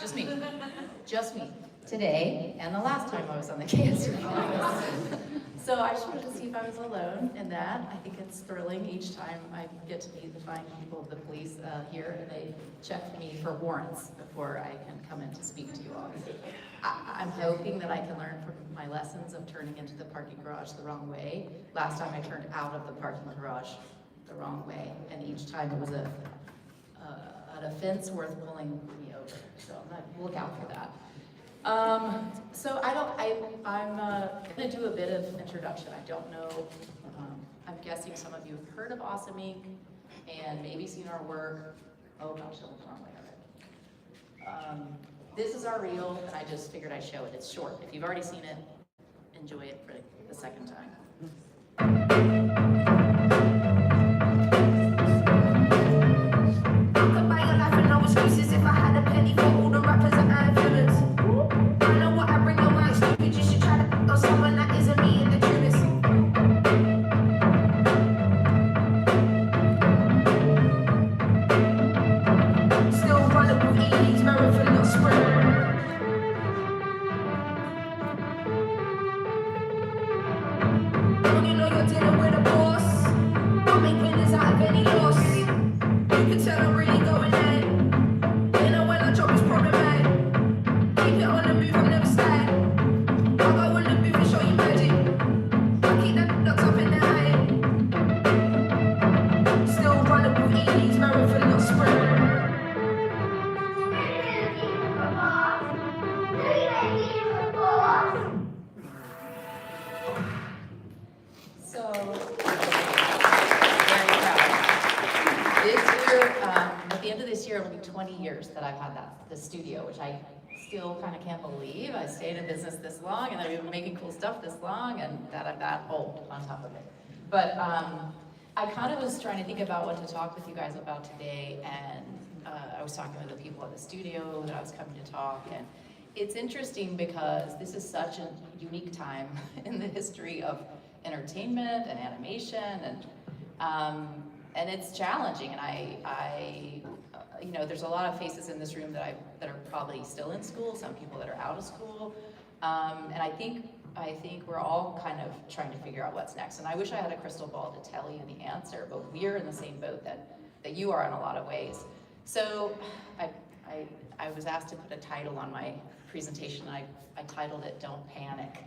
Just me. Today, and the last time I was on the KSU. So I just wanted to see if I was alone in that. I think it's thrilling each time I get to meet the fine people of the police here, and they check me for warrants before I can come in to speak to you all. I'm hoping that I can learn from my lessons of turning into the parking garage the wrong way. Last time I turned out of the parking garage the wrong way, and each time it was an offense worth pulling me over. So I'm gonna look out for that. So I'm gonna do a bit of introduction. I don't know, I'm guessing some of you have heard of Awesome Inc. and maybe seen our work. Oh gosh, I went the wrong way already. This is our reel, and I just figured I'd show it. It's short. If you've already seen it, enjoy it for the second time. I could buy your life with no excuses if I had a penny for all the rappers that I influence. I know what I bring your mind stupid. You should try to pick on someone that isn't me in the truest. Still running with ease, marathon, not sprint. When you know you're dealing with a boss, I'll make winners out of any loss. You can tell I'm really going in. You know when I drop it's problematic. Keep it on the move, I'm never static. I'll go on the move and show you magic. I keep that locked up in the attic. Still running with ease, marathon, not sprint. So, very proud. This year, at the end of this year, it'll be 20 years that I've had the studio, which I still kind of can't believe. I stayed in business this long, and I've been making cool stuff this long, and that I'm that old on top of it. But I kind of was trying to think about what to talk with you guys about today, and I was talking with the people at the studio that I was coming to talk, and it's interesting because this is such a unique time in the history of entertainment and animation, and it's challenging. And I you know, there's a lot of faces in this room that are probably still in school, some people that are out of school, and I think we're all kind of trying to figure out what's next. And I wish I had a crystal ball to tell you the answer, but we're in the same boat that you are in a lot of ways. So I was asked to put a title on my presentation. I titled it "Don't Panic,"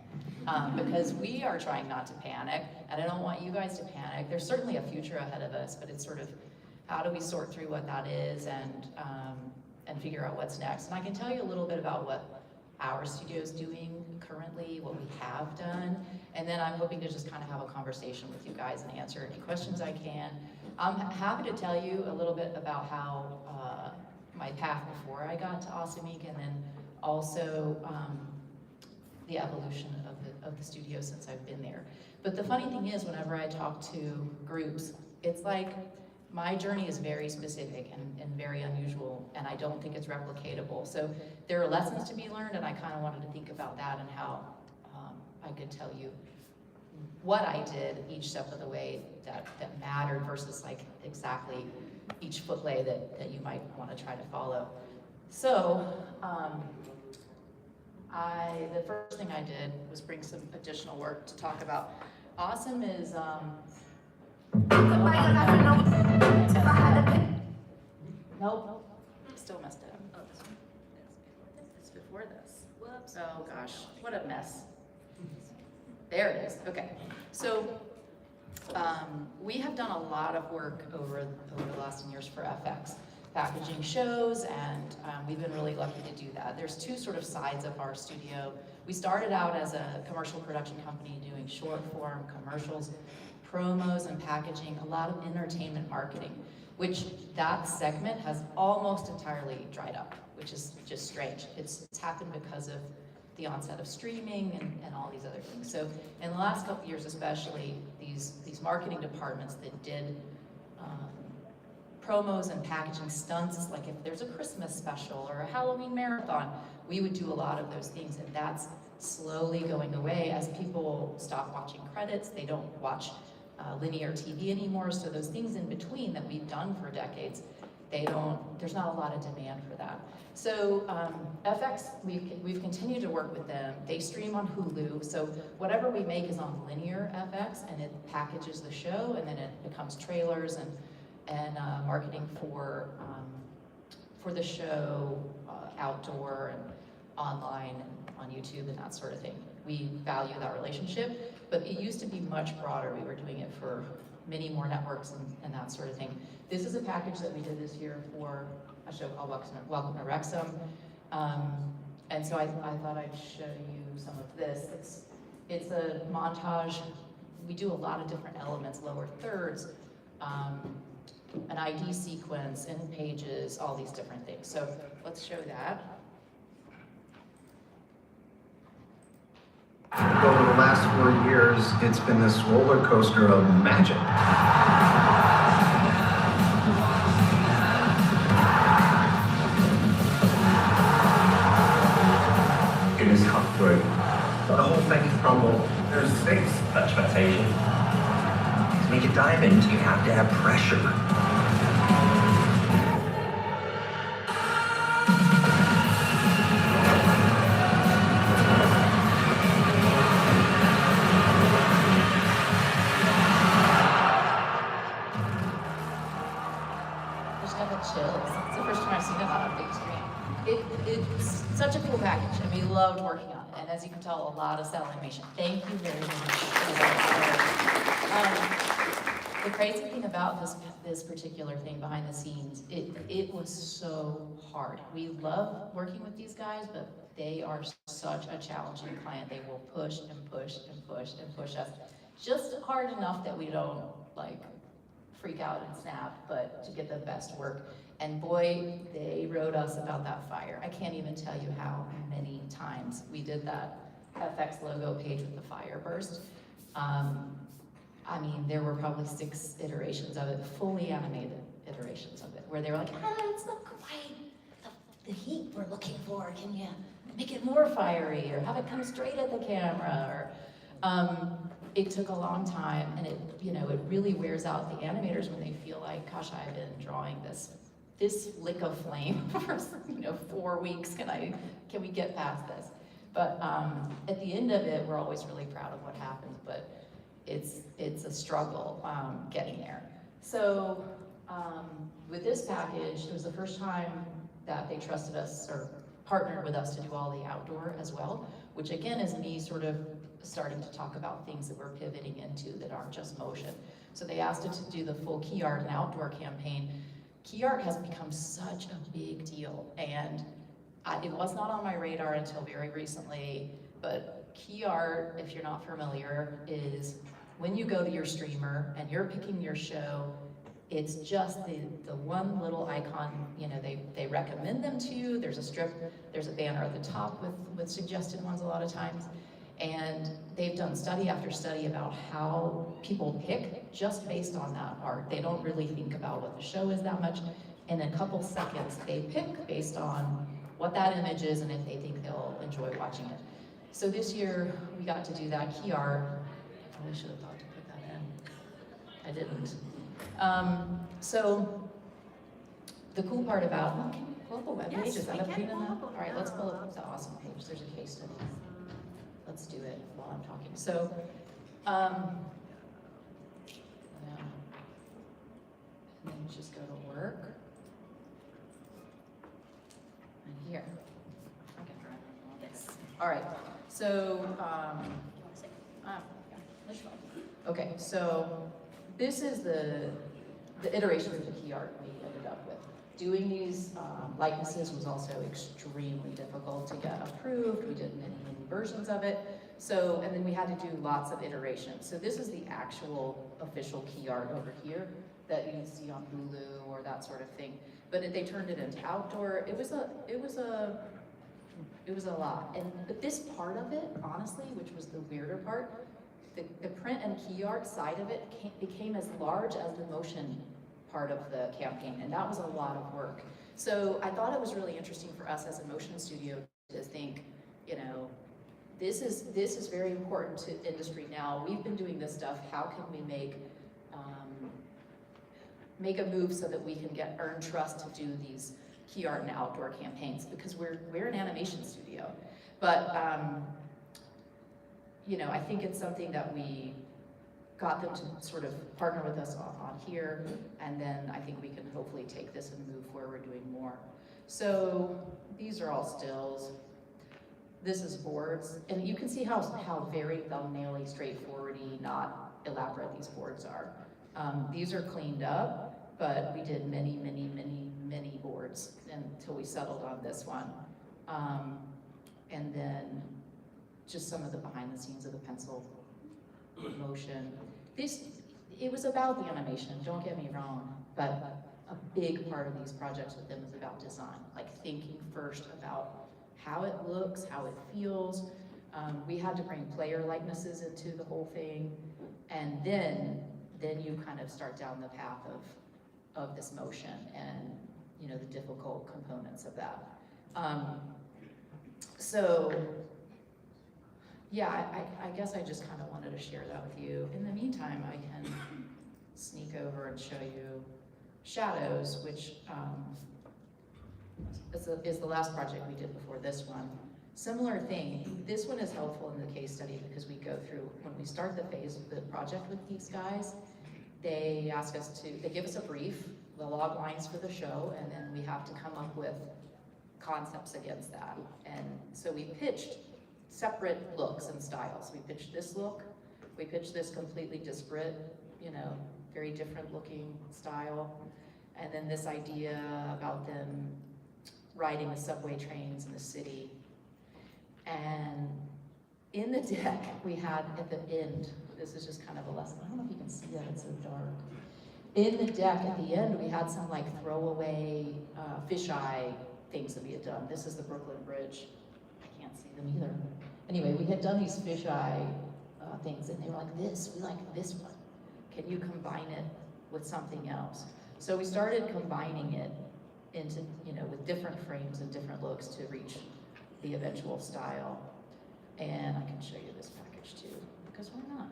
because we are trying not to panic, and I don't want you guys to panic. There's certainly a future ahead of us, but it's sort of how do we sort through what that is and figure out what's next. And I can tell you a little bit about what our studio is doing currently, what we have done, and then I'm hoping to just kind of have a conversation with you guys and answer any questions I can. I'm happy to tell you a little bit about how my path before I got to Awesome Inc. and then also the evolution of the studio since I've been there. But the funny thing is, whenever I talk to groups, it's like my journey is very specific and very unusual, and I don't think it's replicatable. So there are lessons to be learned, and I kind of wanted to think about that and how I could tell you what I did each step of the way that mattered versus like exactly each footlay that you might want to try to follow. So the first thing I did was bring some additional work to talk about. Awesome is nope, still messed it up. Oh, it's before this. Whoops. Oh gosh, what a mess. There it is. Okay, so we have done a lot of work over the last 10 years for FX, packaging shows, and we've been really lucky to do that. There's two sort of sides of our studio. We started out as a commercial production company doing short form commercials, promos, and packaging, a lot of entertainment marketing, which that segment has almost entirely dried up, which is just strange. It's happened because of the onset of streaming and all these other things. So in the last couple of years especially, these marketing departments that did promos and packaging stunts, like if there's a Christmas special or a Halloween marathon, we would do a lot of those things, and that's slowly going away as people stop watching credits. They don't watch linear TV anymore, so those things in between that we've done for decades, there's not a lot of demand for that. So FX, we've continued to work with them. They stream on Hulu, so whatever we make is on linear FX, and it packages the show, and then it becomes trailers and marketing for the show, outdoor and online and on YouTube and that sort of thing. We value that relationship, but it used to be much broader. We were doing it for many more networks and that sort of thing. This is a package that we did this year for a show called Welcome to Wrexham. And so I thought I'd show you some of this. It's a montage. We do a lot of different elements, lower thirds, an ID sequence, end pages, all these different things. So let's show that. Over the last 4 years, it's been this roller coaster of magic. It is cutthroat. The whole thing crumbled. There's 6 expectation. To make a diamond, you have to have pressure. It's the first time I've seen it on a big screen. It's such a cool package, and we loved working on it. And as you can tell, a lot of cell animation. Thank you very much. The crazy thing about this particular thing behind the scenes, it was so hard. We love working with these guys, but they are such a challenging client. They will push and push and push and push us. Just hard enough that we don't like freak out and snap, but to get the best work. And boy, they wrote us about that fire. I can't even tell you how many times we did that FX logo page with the fire burst. I mean, there were probably 6 iterations of it, fully animated iterations of it, where they were like, it's not quite the heat we're looking for. Can you make it more fiery, or have it come straight at the camera? Or it took a long time, and it really wears out the animators when they feel like, gosh, I've been drawing this lick of flame for 4 weeks. Can we get past this? But at the end of it, we're always really proud of what happens, but it's a struggle getting there. So with this package, it was the first time that they trusted us or partnered with us to do all the outdoor as well, which again is me sort of starting to talk about things that we're pivoting into that aren't just motion. So they asked us to do the full key art and outdoor campaign. Key art has become such a big deal, and it was not on my radar until very recently, but key art, if you're not familiar, is when you go to your streamer and you're picking your show, it's just the one little icon, they recommend them to you. There's a strip, there's a banner at the top with suggested ones a lot of times. And they've done study after study about how people pick just based on that art. They don't really think about what the show is that much. In a couple seconds, they pick based on what that image is and if they think they'll enjoy watching it. So this year, we got to do that key art. I probably should have thought to put that in. I didn't. So the cool part about, can you pull up a web page? Is that a pain in that? All right, let's pull up the awesome page. There's a case study. Let's do it while I'm talking. So, and then just go to work. And here. Yes. All right. So, okay. So, this is the iterations of the key art we ended up with. Doing these likenesses was also extremely difficult to get approved. We did many versions of it. So, and then we had to do lots of iterations. So this is the actual official key art over here that you see on Hulu or that sort of thing. But they turned it into outdoor. It was a lot. But this part of it, honestly, which was the weirder part, the print and key art side of it became as large as the motion part of the campaign, and that was a lot of work. So I thought it was really interesting for us as a motion studio to think, this is very important to industry now. We've been doing this stuff. How can we make make a move so that we can earn trust to do these key art and outdoor campaigns, because we're an animation studio. But you know, I think it's something that we got them to sort of partner with us on here, and then I think we can hopefully take this and move where we're doing more. So these are all stills. This is boards, and you can see how very thumbnail-y, straightforward-y, not elaborate these boards are. These are cleaned up, but we did many, many, many, many boards until we settled on this one. And then just some of the behind the scenes of the pencil motion. It was about the animation, don't get me wrong, but a big part of these projects with them is about design, like thinking first about how it looks, how it feels. We had to bring player likenesses into the whole thing, and then you kind of start down the path of this motion and, you know, the difficult components of that. So yeah, I guess I just kind of wanted to share that with you. In the meantime, I can sneak over and show you Shadows, which is the last project we did before this one. Similar thing. This one is helpful in the case study because we go through, when we start the phase of the project with these guys, they give us a brief, the log lines for the show, and then we have to come up with concepts against that. And so we pitched separate looks and styles. We pitched this look, we pitched this completely disparate, you know, very different looking style, and then this idea about them riding the subway trains in the city. And in the deck, we had at the end, this is just kind of a lesson, I don't know if you can see that, it's so dark. In the deck at the end, we had some like throwaway fisheye things that we had done. This is the Brooklyn Bridge. I can't see them either. Anyway, we had done these fisheye things, and they were like, we like this one. Can you combine it with something else? So we started combining it into, you know, with different frames and different looks to reach the eventual style. And I can show you this package too, because why not?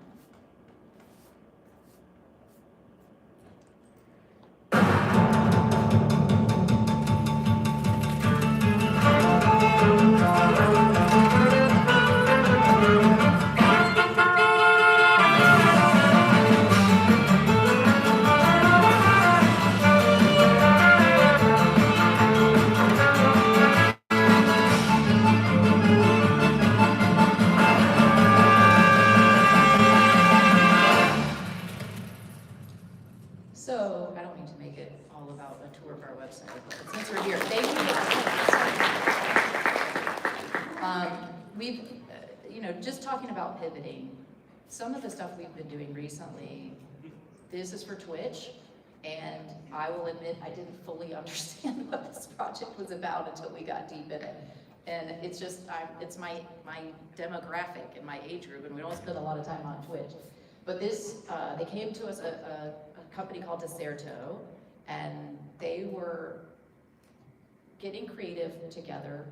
So, I don't mean to make it all about a tour of our website, but since we're here, thank you. We've, you know, just talking about pivoting, some of the stuff we've been doing recently, this is for Twitch, and I will admit I didn't fully understand what this project was about until we got deep in it. And it's just, it's my demographic and my age group, and we don't spend a lot of time on Twitch. But this, they came to us, a company called Deserto, and they were getting creative together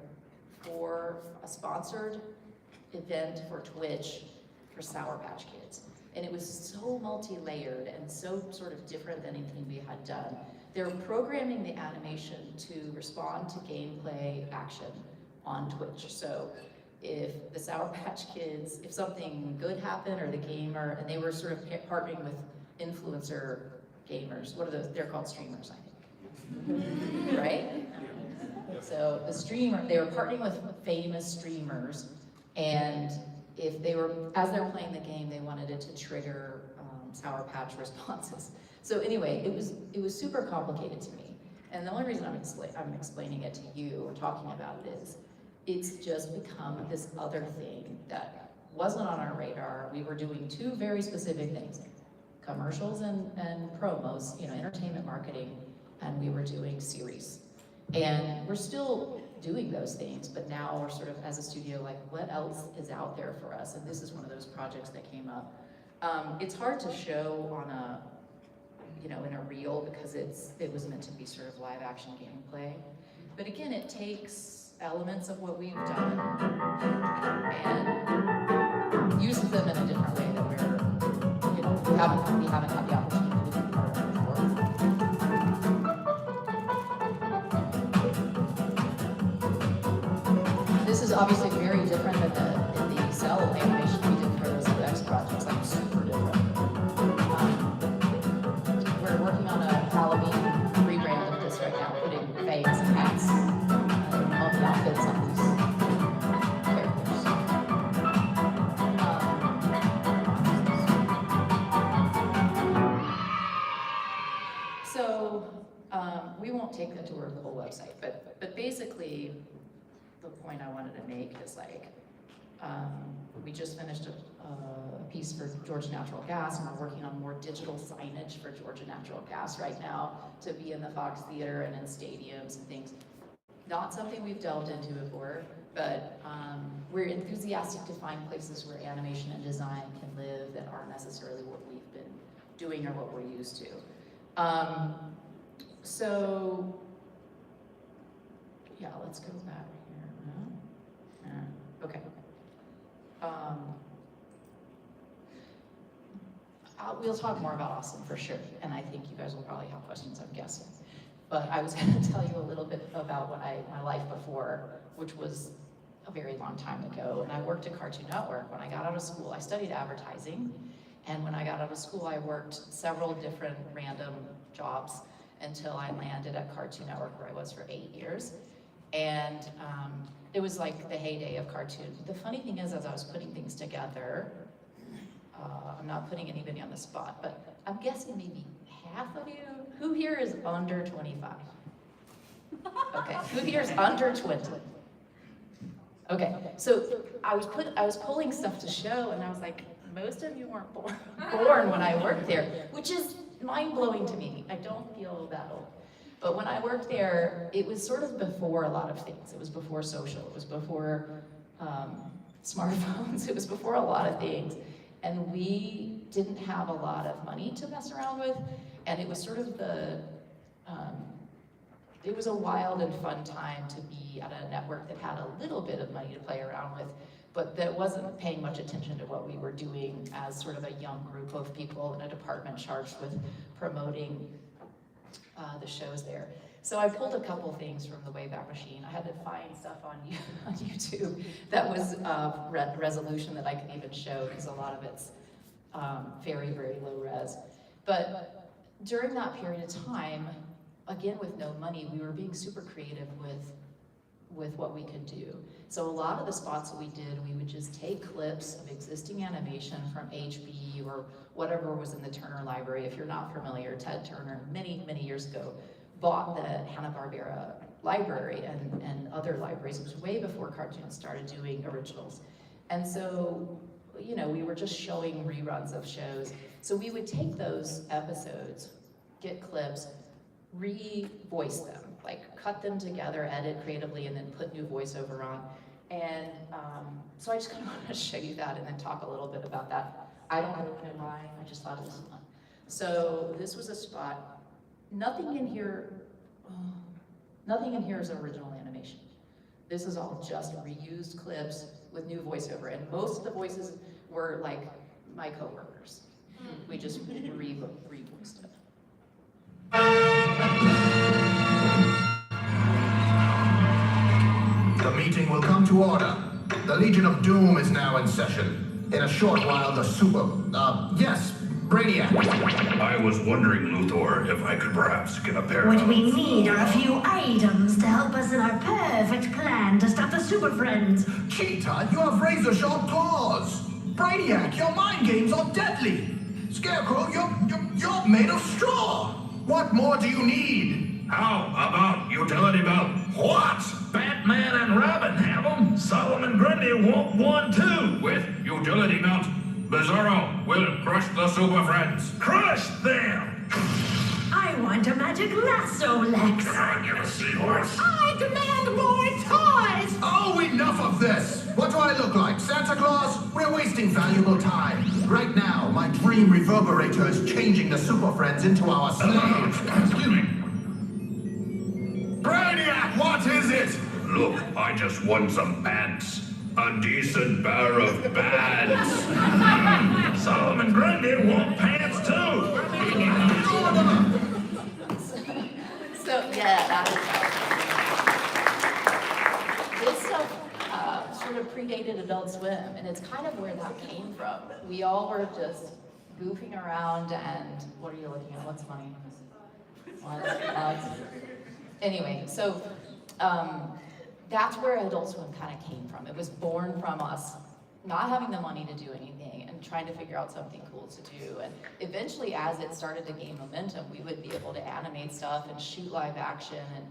for a sponsored event for Twitch for Sour Patch Kids. And it was so multi-layered and so sort of different than anything we had done. They were programming the animation to respond to gameplay action on Twitch. So if the Sour Patch Kids, if something good happened, or the gamer, and they were sort of partnering with influencer gamers. What are those? They're called streamers, I think. Right? So the streamer, they were partnering with famous streamers, and if they were, as they're playing the game, they wanted it to trigger Sour Patch responses. So anyway, it was super complicated to me. And the only reason I'm explaining it to you or talking about it is, it's just become this other thing that wasn't on our radar. We were doing two very specific things, commercials and promos, you know, entertainment marketing, and we were doing series. And we're still doing those things, but now we're sort of, as a studio, like, what else is out there for us? And this is one of those projects that came up. It's hard to show on a, you know, in a reel, because it was meant to be sort of live action gameplay. But again, it takes elements of what we've done and uses them in a different way that we haven't had the opportunity to be part of it before. obviously very different than the cell animation we did for those X projects, like super different. We're working on a Halloween rebrand of this right now, putting fangs and hats on the outfits on these characters. We won't take the tour of the whole website, but basically, the point I wanted to make is like, we just finished a piece for Georgia Natural Gas, and we're working on more digital signage for Georgia Natural Gas right now to be in the Fox Theater and in stadiums and things. Not something we've delved into before, but we're enthusiastic to find places where animation and design can live that aren't necessarily what we've been doing or what we're used to. So, yeah, let's go back here. Okay. We'll talk more about Austin for sure, and I think you guys will probably have questions, I'm guessing. But I was going to tell you a little bit about my life before, which was a very long time ago. And I worked at Cartoon Network. When I got out of school, I studied advertising. And when I got out of school, I worked several different random jobs until I landed at Cartoon Network, where I was for 8 years. And it was like the heyday of cartoon. The funny thing is, as I was putting things together, I'm not putting anybody on the spot, but I'm guessing maybe half of you, who here is under 25? Okay, who here is under 20? Okay, so I was pulling stuff to show, and I was like, most of you weren't born when I worked there, which is mind-blowing to me. I don't feel that old. But when I worked there, it was sort of before a lot of things. It was before social, it was before smartphones, it was before a lot of things. And we didn't have a lot of money to mess around with, and it was sort of it was a wild and fun time to be at a network that had a little bit of money to play around with, but that wasn't paying much attention to what we were doing as sort of a young group of people in a department charged with promoting the shows there. So I pulled a couple things from the Wayback Machine. I had to find stuff on YouTube that was resolution that I could even show, because a lot of it's very, very low res. But during that period of time, again with no money, we were being super creative with what we could do. So a lot of the spots that we did, we would just take clips of existing animation from HB or whatever was in the Turner Library. If you're not familiar, Ted Turner, many, many years ago, bought the Hanna-Barbera library and other libraries. It was way before cartoons started doing originals. And so, you know, we were just showing reruns of shows. So we would take those episodes, get clips, re-voice them, like cut them together, edit creatively, and then put new voiceover on. And so I just kind of want to show you that and then talk a little bit about that. I don't know what in mind, I just thought it was fun. So this was a spot. Nothing in here is original animation. This is all just reused clips with new voiceover, and most of the voices were like my coworkers. We just re-voiced it. The meeting will come to order. The Legion of Doom is now in session. In a short while, the Brainiac. I was wondering, Luthor, if I could perhaps get a pair of... What we need are a few items to help us in our perfect plan to stop the Super Friends. Cheetah, you have razor-sharp claws. Brainiac, your mind games are deadly. Scarecrow, you're made of straw. What more do you need? How about utility belt? What? Batman and Robin have them. Solomon Grundy want one too. With utility belt, Bizarro will crush the Super Friends. Crush them! I want a magic lasso, Lex. Can I get a seahorse? I demand more toys! Oh, enough of this! What do I look like, Santa Claus? We're wasting valuable time. Right now, my dream reverberator is changing the Super Friends into our slaves. Excuse me. Brainiac, what is it? Look, I just won some pants. A decent pair of pants. Solomon Grundy want pants too. So yeah, that was this stuff predated Adult Swim, and it's kind of where that came from. We all were just goofing around, and what are you looking at? What's funny? What? Alex? Anyway, so that's where Adult Swim kind of came from. It was born from us not having the money to do anything and trying to figure out something cool to do. And eventually, as it started to gain momentum, we would be able to animate stuff and shoot live action and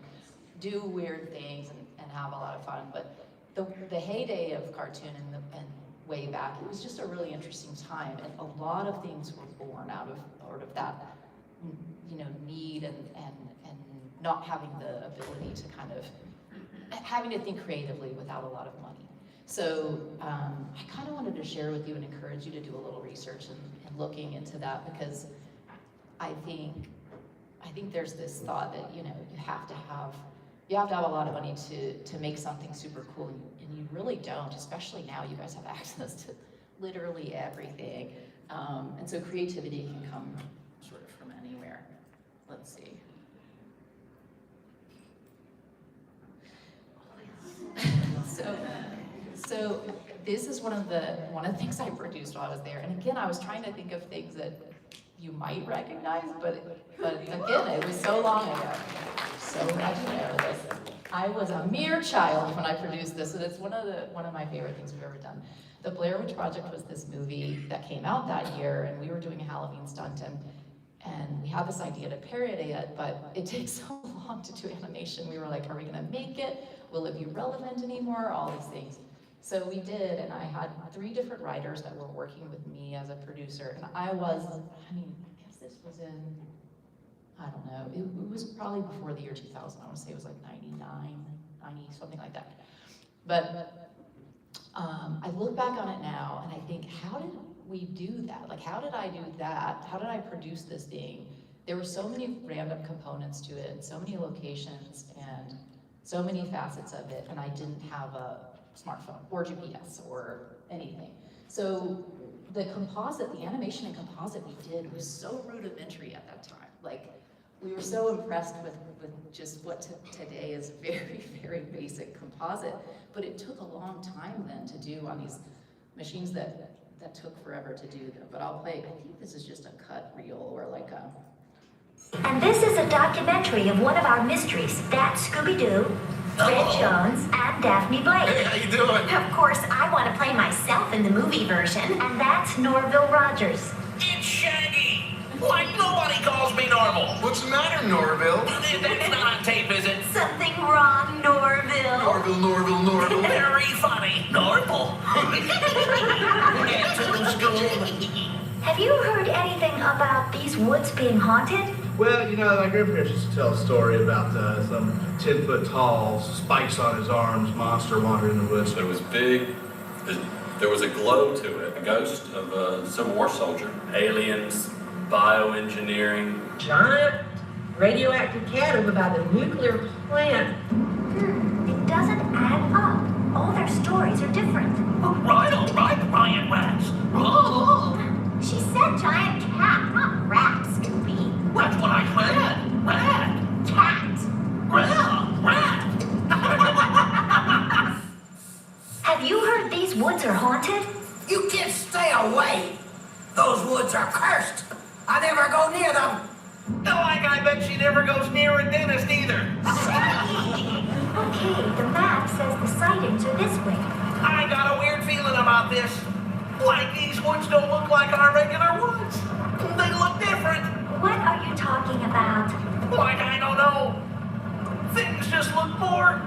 do weird things and have a lot of fun. But the heyday of cartoon and way back, it was just a really interesting time, and a lot of things were born out of that, you know, need and not having the ability to kind of having to think creatively without a lot of money. So I kind of wanted to share with you and encourage you to do a little research and looking into that, because I think there's this thought that, you know, you have to have a lot of money to make something super cool, and you really don't, especially now you guys have access to literally everything. And so creativity can come sort of from anywhere. Let's see. So this is one of the things I produced while I was there. And again, I was trying to think of things that you might recognize, but again, it was so long ago. So glad you know this. I was a mere child when I produced this, and it's one of my favorite things we've ever done. The Blair Witch Project was this movie that came out that year, and we were doing a Halloween stunt, and we had this idea to parody it, but it takes so long to do animation. We were like, are we gonna make it? Will it be relevant anymore? All these things. So we did, and I had 3 different writers that were working with me as a producer, and I guess this was in, I don't know, it was probably before the year 2000. I want to say it was like 99, 90, something like that. But I look back on it now, and I think, how did we do that? Like, how did I do that? How did I produce this thing? There were so many random components to it, and so many locations, and so many facets of it, and I didn't have a smartphone or GPS or anything. So the animation and composite we did was so rudimentary at that time. Like, we were so impressed with just what today is very, very basic composite, but it took a long time then to do on these machines that took forever to do them. But I'll play, I think this is just a cut reel or like a... And this is a documentary of one of our mysteries. That's Scooby-Doo, Fred Jones, and Daphne Blake. Hey, how you doing? Of course, I want to play myself in the movie version, and that's Norville Rogers. It's Shaggy! Like nobody calls me normal! What's the matter, Norville? That's not on tape, is it? Something wrong, Norville. Norville. Very funny. Normal. Get to school. Have you heard anything about these woods being haunted? Well, you know, my grandparents used to tell a story about some 10-foot tall, spikes on his arms, monster wandering in the woods. It was big. There was a glow to it, a ghost of a Civil War soldier. Aliens, bioengineering. Giant radioactive cat over by the nuclear plant. It doesn't add up. All their stories are different. Right, all right, Ryan Rats. Oh, She said giant cat, not rat, Scooby. that's what I said. Rat. Cat. Rat. Have you heard these woods are haunted? You kids stay away. Those woods are cursed. I never go near them. No, I bet she never goes near a dentist either. Okay, the map says the sightings are this way. I got a weird feeling about this. Like these woods don't look like our regular woods. They look different. What are you talking about? Like, I don't know. Things just look more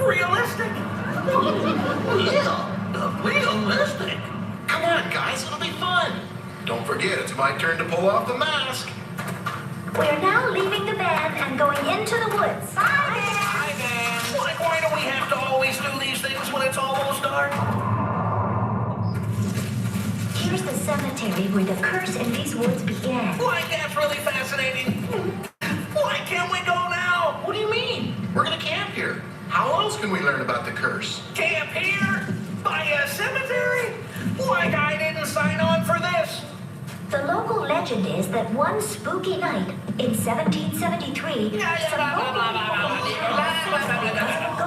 realistic. Realistic? Come on, guys, it'll be fun. Don't forget, it's my turn to pull off the mask. We're now leaving the van and going into the woods. Hi, Dan. Like, why do we have to always do these things when it's almost dark? Here's the cemetery where the curse in these woods began. Like, that's really fascinating. Why can't we go now? What do you mean? We're gonna camp here. How else can we learn about the curse? Camp here? By a cemetery? Like, I didn't sign on for this. The local legend is that one spooky night in 1773, some local people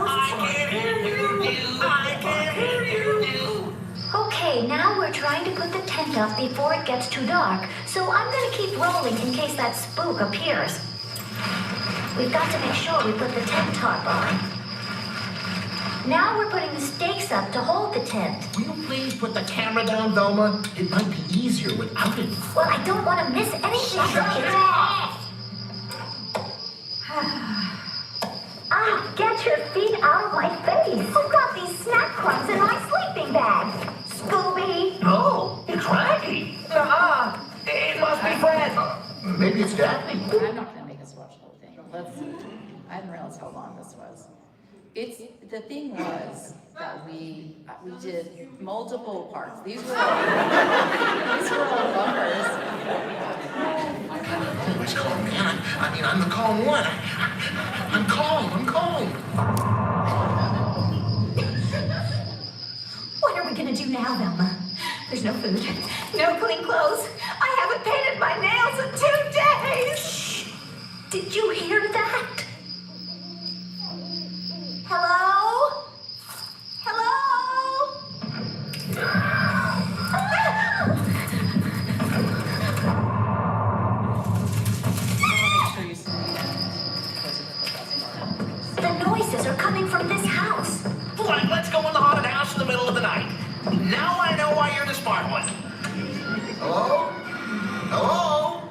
I can't hear you. I can't trying to put the tent up before it gets too dark, so I'm gonna keep rolling in case that spook appears. We've got to make sure we put the tent tarp on. Now we're putting the stakes up to hold the tent. Will you please put the camera down, Velma? It might be easier without it. Well, I don't want to miss anything. Shut it off! Ah, get your feet out of my face. Who got these snack crumbs in my sleeping bag? Scooby. Oh, it's Raggy. It must be Fred. Maybe it's Daphne. I'm not gonna make us watch the whole thing. I didn't realize how long this was. The thing was that we did multiple parts. These were all bumpers. Always calm, man. I mean, I'm the calm one. I'm calm. What are we gonna do now, Velma? There's no food, no clean clothes. I haven't painted my nails in 2 days. Shh. Did you hear that? Hello? Hello? Make sure you see The noises are coming from this house. Like, let's go in the haunted house in the middle of the night. Now I know why you're the smart one. Hello? Hello?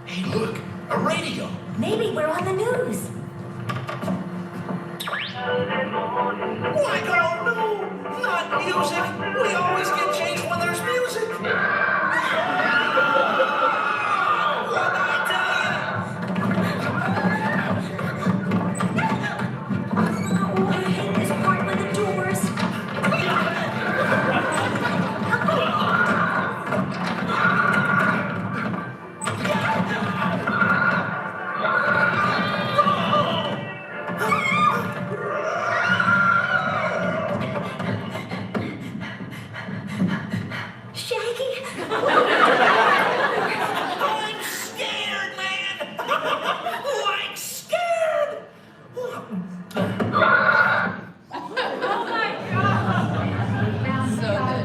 Hey, look, a radio. Maybe we're on the news. Like, oh no, not music. We always get changed when there's music. What'd I tell Oh, I hate this part with the doors. Shaggy? I'm scared, man. Like scared.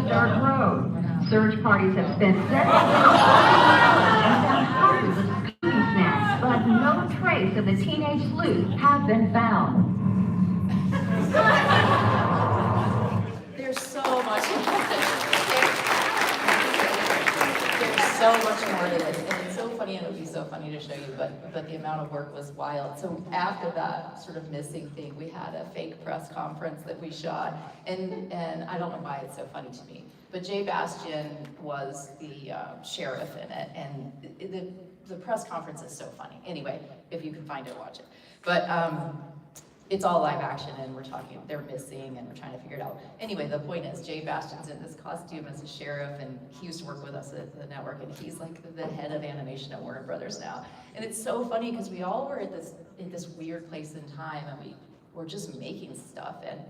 Dark Road. Search parties have spent 7 hours and found hundreds of Scooby snacks, but no trace of the teenage sleuth have been found. There's so much. There's so much more to this, and it's so funny, and it would be so funny to show you, but the amount of work was wild. So after that sort of missing thing, we had a fake press conference that we shot, and I don't know why it's so funny to me, but Jay Bastian was the sheriff in it, and the press conference is so funny. Anyway, if you can find it, watch it. But it's all live action, and we're talking, they're missing, and we're trying to figure it out. Anyway, the point is, Jay Bastian's in this costume as a sheriff, and he used to work with us at the network, and he's like the head of animation at Warner Brothers now. And it's so funny, because we all were in this weird place in time, and we were just making stuff, and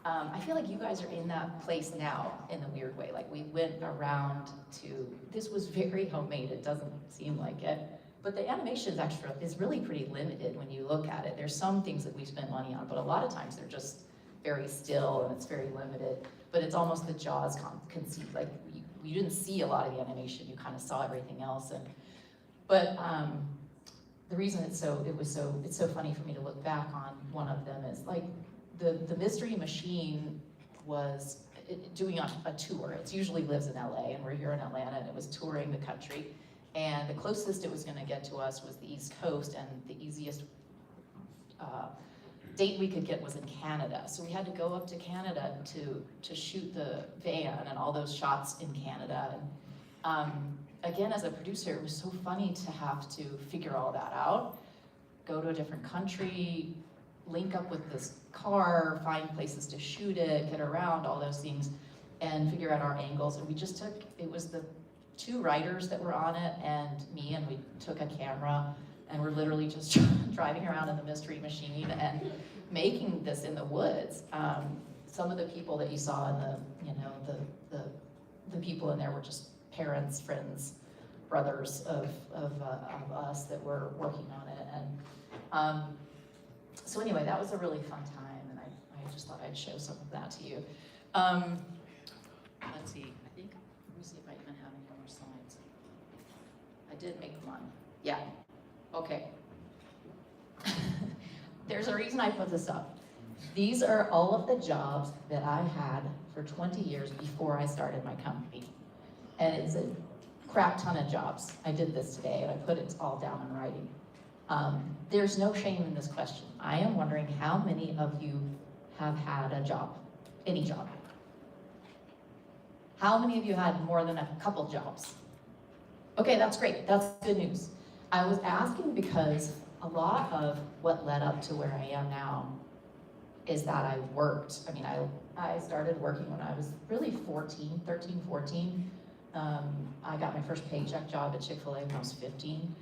I feel like you guys are in that place now, in a weird way. Like, we went around to, this was very homemade, it doesn't seem like it. But the animation is really pretty limited when you look at it. There's some things that we spend money on, but a lot of times they're just very still and it's very limited. But it's almost the Jaws conceit. Like, you didn't see a lot of the animation, you kind of saw everything else. But the reason it's so funny for me to look back on one of them is like the Mystery Machine was doing a tour. It usually lives in LA, and we're here in Atlanta, and it was touring the country. And the closest it was going to get to us was the East Coast, and the easiest date we could get was in Canada. So we had to go up to Canada to shoot the van and all those shots in Canada. And again, as a producer, it was so funny to have to figure all that out, go to a different country, link up with this car, find places to shoot it, get around, all those things, and figure out our angles. And we just it was the 2 writers that were on it and me, and we took a camera and we're literally just driving around in the Mystery Machine and making this in the woods. Some of the people that you saw in the people in there were just parents, friends, brothers of us that were working on it. And so anyway, that was a really fun time, and I just thought I'd show some of that to you. Let's see, I think, let me see. I did make money. Yeah, okay. There's a reason I put this up. These are all of the jobs that I had for 20 years before I started my company. And it's a crap ton of jobs. I did this today and I put it all down in writing. There's no shame in this question. I am wondering how many of you have had a job, any job? How many of you had more than a couple jobs? Okay, that's great, that's good news. I was asking because a lot of what led up to where I am now is that I worked. I mean, I started working when I was really 13, 14. I got my first paycheck job at Chick-fil-A when I was 15.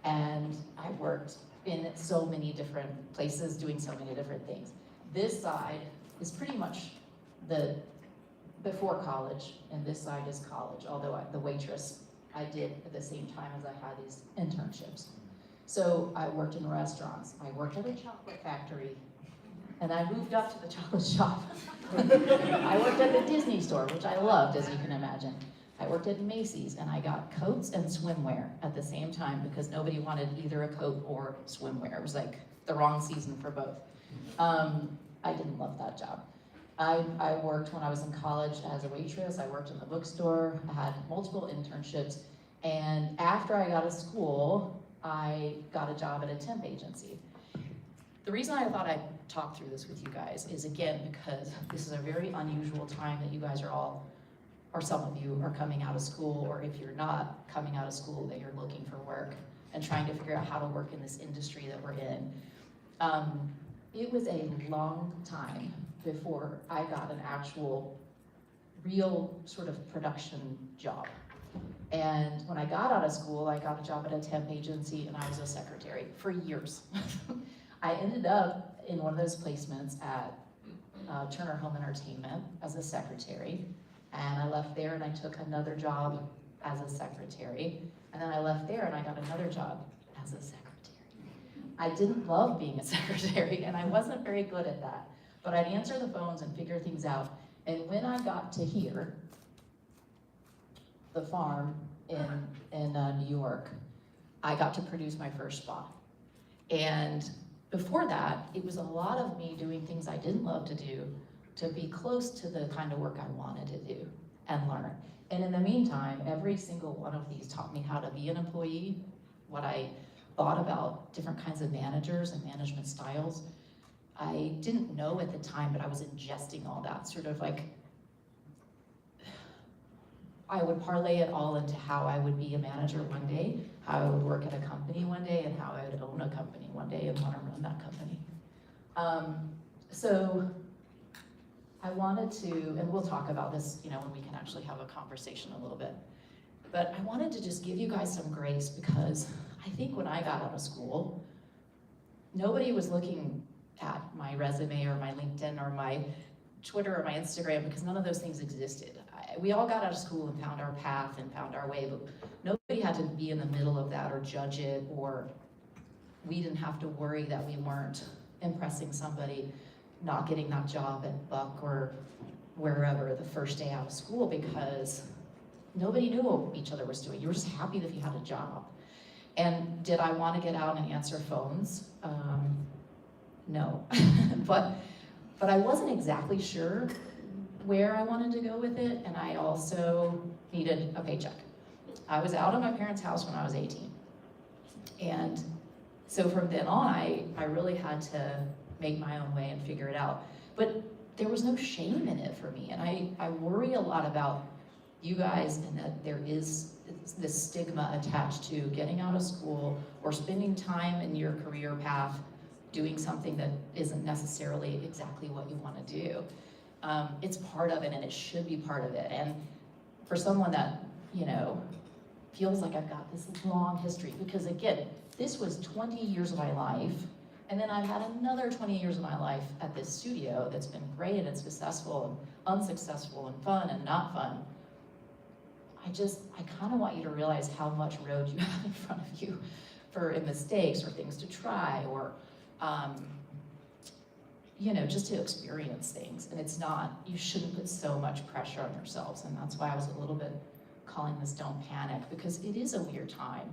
And I worked in so many different places doing so many different things. This side is pretty much the before college, and this side is college, although the waitress I did at the same time as I had these internships. So I worked in restaurants, I worked at a chocolate factory, and I moved up to the chocolate shop. I worked at the Disney store, which I loved, as you can imagine. I worked at Macy's, and I got coats and swimwear at the same time because nobody wanted either a coat or swimwear. It was like the wrong season for both. I didn't love that job. I worked when I was in college as a waitress. I worked in the bookstore. I had multiple internships. And after I got out of school, I got a job at a temp agency. The reason I thought I'd talk through this with you guys is, again, because this is a very unusual time that you guys are all, or some of you are coming out of school, or if you're not coming out of school, that you're looking for work and trying to figure out how to work in this industry that we're in. It was a long time before I got an actual, real sort of production job. And when I got out of school, I got a job at a temp agency and I was a secretary for years. I ended up in one of those placements at Turner Home Entertainment as a secretary. And I left there and I took another job as a secretary. And then I left there and I got another job as a secretary. I didn't love being a secretary and I wasn't very good at that. But I'd answer the phones and figure things out. And when I got to here, the farm in New York, I got to produce my first spa. And before that, it was a lot of me doing things I didn't love to do to be close to the kind of work I wanted to do and learn. And in the meantime, every single one of these taught me how to be an employee, what I thought about different kinds of managers and management styles. I didn't know at the time, but I was ingesting all that, sort of like, I would parlay it all into how I would be a manager one day, how I would work at a company one day, and how I would own a company one day and want to run that company. So I wanted to, and we'll talk about this, you know, when we can actually have a conversation a little bit. But I wanted to just give you guys some grace because I think when I got out of school, nobody was looking at my resume or my LinkedIn or my Twitter or my Instagram because none of those things existed. We all got out of school and found our path and found our way, but nobody had to be in the middle of that or judge it, or we didn't have to worry that we weren't impressing somebody not getting that job at Buck or wherever the first day out of school because nobody knew what each other was doing. You were just happy that you had a job. And did I want to get out and answer phones? No. but I wasn't exactly sure where I wanted to go with it, and I also needed a paycheck. I was out of my parents' house when I was 18. And so from then on, I really had to make my own way and figure it out. But there was no shame in it for me, and I worry a lot about you guys and that there is this stigma attached to getting out of school or spending time in your career path doing something that isn't necessarily exactly what you want to do. It's part of it and it should be part of it. And for someone that, you know, feels like I've got this long history, because again, this was 20 years of my life, and then I've had another 20 years of my life at this studio that's been great and successful and unsuccessful and fun and not fun. I kind of want you to realize how much road you have in front of you for mistakes or things to try or, you know, just to experience things. And it's not, you shouldn't put so much pressure on yourselves. And that's why I was a little bit calling this Don't Panic, because it is a weird time.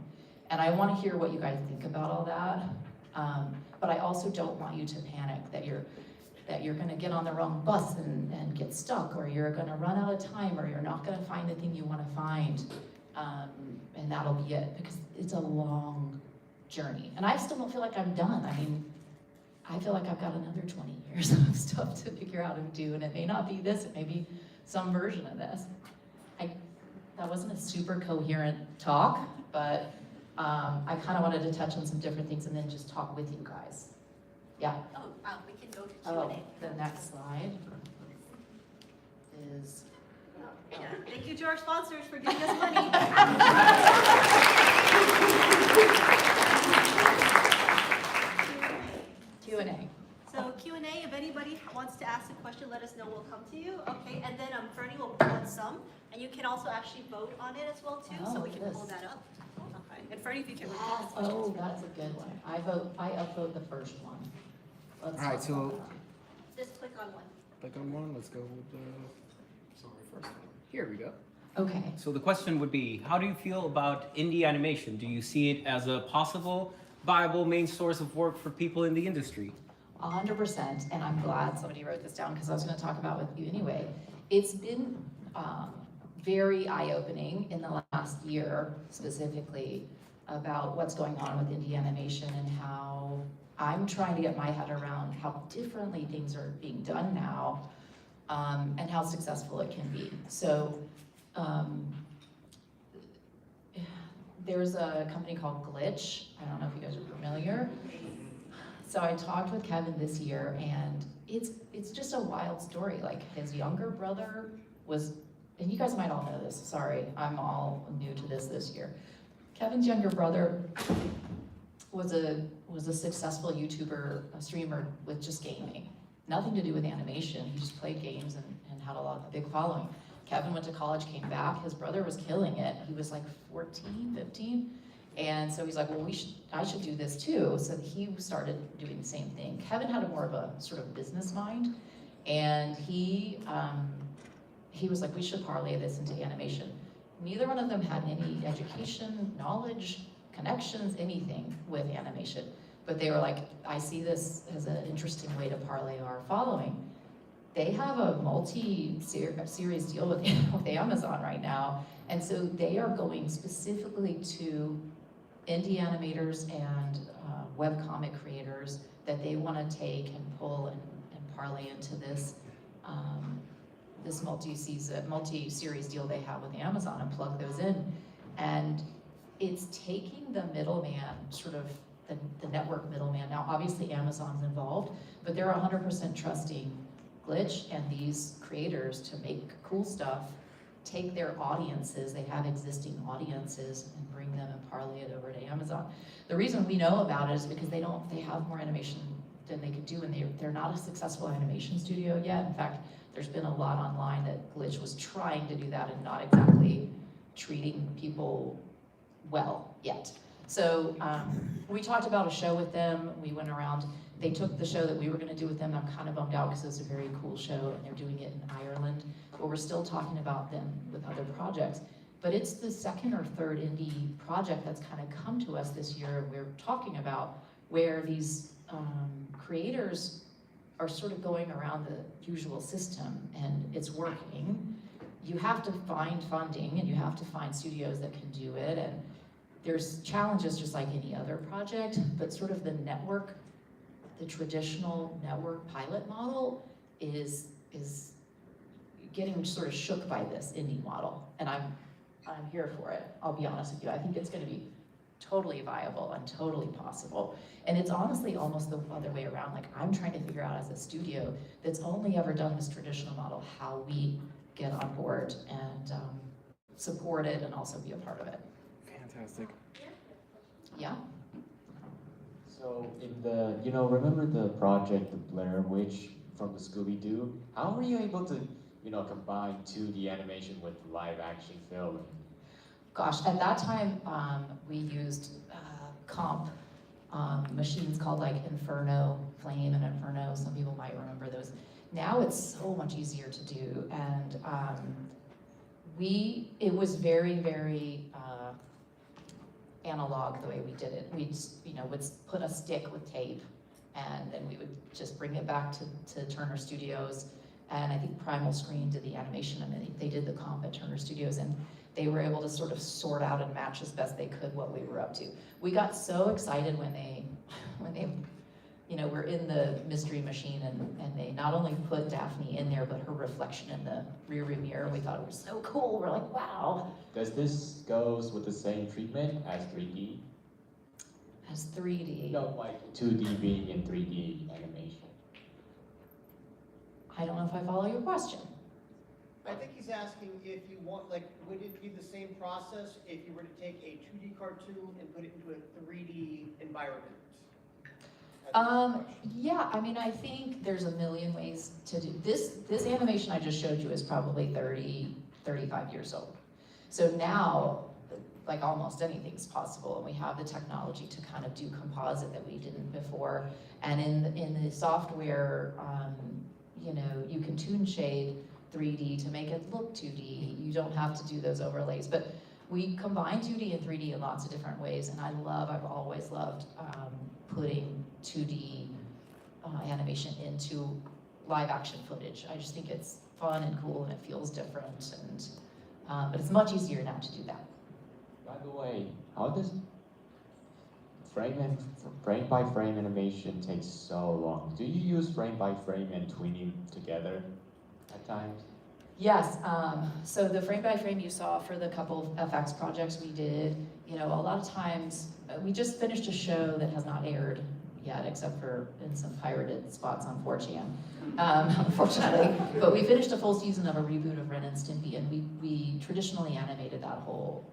And I want to hear what you guys think about all that. But I also don't want you to panic that you're going to get on the wrong bus and get stuck, or you're going to run out of time, or you're not going to find the thing you want to find. And that'll be it, because it's a long journey. And I still don't feel like I'm done. I mean, I feel like I've got another 20 years of stuff to figure out and do, and it may not be this, it may be some version of this. That wasn't a super coherent talk, but I kind of wanted to touch on some different things and then just talk with you guys. Yeah? We can go to Q&A. The next slide is... Yeah. Thank you to our sponsors for giving us money. Q&A. So Q&A, if anybody wants to ask a question, let us know, we'll come to you. Okay, and then Fernie will pull in some, and you can also actually vote on it as well too, so we can pull that up. Okay, and Fernie, if you can repeat the questions. Oh, that's a good one. I upvote the first one. Let's All right, talk so about that. Just click on one. click on one. Let's go with the first one. Here we go. Okay. So the question would be, how do you feel about indie animation? Do you see it as a possible, viable main source of work for people in the industry? 100%, and I'm glad somebody wrote this down because I was going to talk about it with you anyway. It's been very eye-opening in the last year, specifically, about what's going on with indie animation and how I'm trying to get my head around how differently things are being done now, and how successful it can be. So there's a company called Glitch. I don't know if you guys are familiar. So I talked with Kevin this year, and it's just a wild story. Like, his younger brother was, and you guys might all know this, sorry, I'm all new to this year. Kevin's younger brother was a successful YouTuber, a streamer with just gaming. Nothing to do with animation, he just played games and had a big following. Kevin went to college, came back, his brother was killing it. He was like 14, 15. And so he's like, well, I should do this too. So he started doing the same thing. Kevin had more of a sort of business mind, and he was like, we should parlay this into animation. Neither one of them had any education, knowledge, connections, anything with animation. But they were like, I see this as an interesting way to parlay our following. They have a multi-series deal with Amazon right now. And so they are going specifically to indie animators and webcomic creators that they want to take and pull and parlay into this this multi-series deal they have with Amazon and plug those in. And it's taking the middleman, sort of the network middleman. Now, obviously Amazon's involved, but they're 100% trusting Glitch and these creators to make cool stuff, take their audiences, they have existing audiences, and bring them and parlay it over to Amazon. The reason we know about it is because they have more animation than they could do, and they're not a successful animation studio yet. In fact, there's been a lot online that Glitch was trying to do that and not exactly treating people well yet. So we talked about a show with them, we went around, they took the show that we were gonna do with them. I'm kind of bummed out because it was a very cool show and they're doing it in Ireland, but we're still talking about them with other projects. But it's the second or third indie project that's kind of come to us this year, and we're talking about where these creators are sort of going around the usual system, and it's working. You have to find funding, and you have to find studios that can do it, and there's challenges just like any other project, but sort of the network, the traditional network pilot model is getting sort of shook by this indie model, and I'm here for it. I'll be honest with you. I think it's going to be totally viable and totally possible. And it's honestly almost the other way around. Like, I'm trying to figure out as a studio that's only ever done this traditional model, how we get on board and support it and also be a part of it. Fantastic. Yeah. So in the, remember the project, the Blair Witch from the Scooby-Doo? How were you able to, combine 2D animation with live action film? Gosh, at that time, we used comp machines called like Inferno, Flame and Inferno. Some people might remember those. Now it's so much easier to do, and it was very, very analog the way we did it. We just, would put a stick with tape, and then we would just bring it back to Turner Studios. And I think Primal Screen did the animation, and they did the comp at Turner Studios, and they were able to sort of sort out and match as best they could what we were up to. We got so excited when they were in the mystery machine, and they not only put Daphne in there, but her reflection in the rearview mirror. We thought it was so cool. We're like, wow. Does this goes with the same treatment as 3D? As 3D? No, like 2D being in 3D animation. I don't know if I follow your question. I think he's asking if you want, like, would it be the same process if you were to take a 2D cartoon and put it into a 3D environment? Yeah, I mean, I think there's a million ways to do this. This animation I just showed you is probably 30, 35 years old. So now, like almost anything's possible, and we have the technology to kind of do composite that we didn't before. And in the software, you can tune shade 3D to make it look 2D. You don't have to do those overlays, but we combine 2D and 3D in lots of different ways, and I've always loved putting 2D animation into live action footage. I just think it's fun and cool, and it feels different, and but it's much easier now to do that. By the way, how does frame by frame animation take so long? Do you use frame by frame and tweening together at times? Yes, so the frame by frame you saw for the couple of FX projects we did, a lot of times, we just finished a show that has not aired yet, except for in some pirated spots on 4chan, unfortunately. But we finished a full season of a reboot of Ren and Stimpy, and we traditionally animated that whole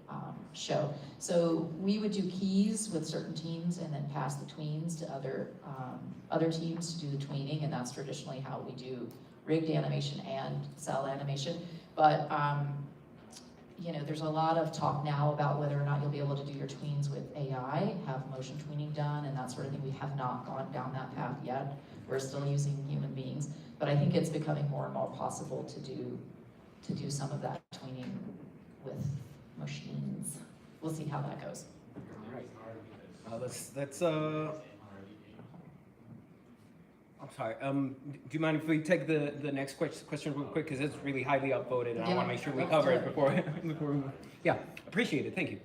show. So we would do keys with certain teams and then pass the tweens to other teams to do the tweening, and that's traditionally how we do rigged animation and cell animation. But there's a lot of talk now about whether or not you'll be able to do your tweens with AI, have motion tweening done, and that sort of thing. We have not gone down that path yet. We're still using human beings, but I think it's becoming more and more possible to do some of that tweening with machines. We'll see how that goes. All right. Let's I'm sorry. Do you mind if we take the next question real quick, because it's really highly upvoted, and I want to make sure we cover it before we. Yeah, appreciate it. Thank you.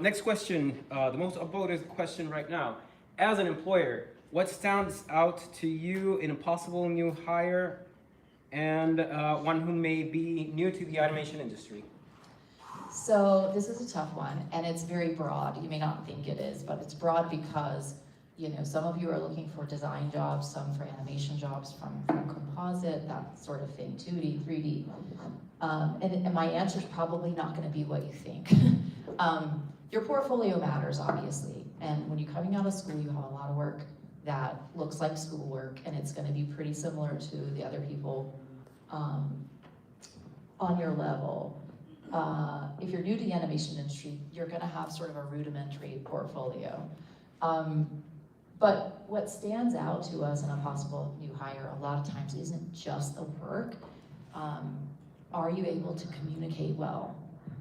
Next question, the most upvoted question right now. As an employer, what stands out to you in a possible new hire, and one who may be new to the animation industry? So this is a tough one, and it's very broad. You may not think it is, but it's broad because some of you are looking for design jobs, some for animation jobs, from composite, that sort of thing, 2D, 3D. And my answer is probably not going to be what you think. Your portfolio matters, obviously. And when you're coming out of school, you have a lot of work that looks like schoolwork, and it's going to be pretty similar to the other people on your level. If you're new to the animation industry, you're going to have sort of a rudimentary portfolio. But what stands out to us in a possible new hire a lot of times isn't just the work. Are you able to communicate well?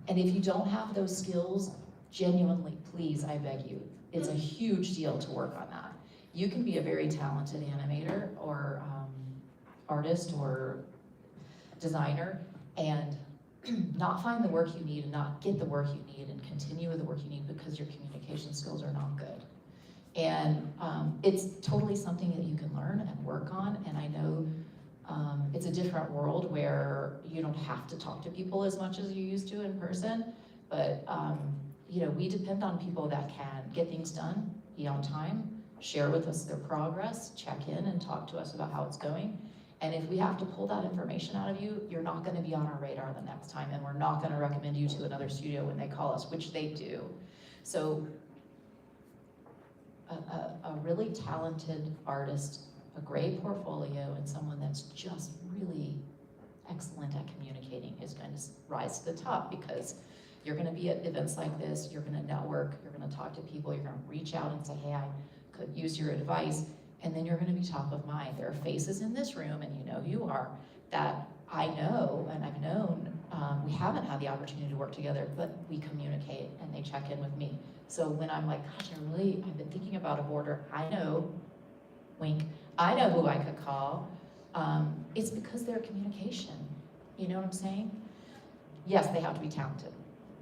And if you don't have those skills, genuinely, please, I beg you, it's a huge deal to work on that. You can be a very talented animator or artist or designer and not find the work you need and not get the work you need and continue with the work you need because your communication skills are not good. And it's totally something that you can learn and work on, and I know it's a different world where you don't have to talk to people as much as you used to in person, but we depend on people that can get things done, be on time, share with us their progress, check in and talk to us about how it's going. And if we have to pull that information out of you, you're not going to be on our radar the next time, and we're not going to recommend you to another studio when they call us, which they do. So a really talented artist, a great portfolio, and someone that's just really excellent at communicating is going to rise to the top, because you're going to be at events like this, you're going to network, you're going to talk to people, you're going to reach out and say, hey, I could use your advice, and then you're going to be top of mind. There are faces in this room, and you know who you are, that I know and I've known we haven't had the opportunity to work together, but we communicate and they check in with me. So when I'm like, gosh, I've been thinking about a boarder, I know, wink, I know who I could call. It's because their communication, you know what I'm saying? Yes, they have to be talented.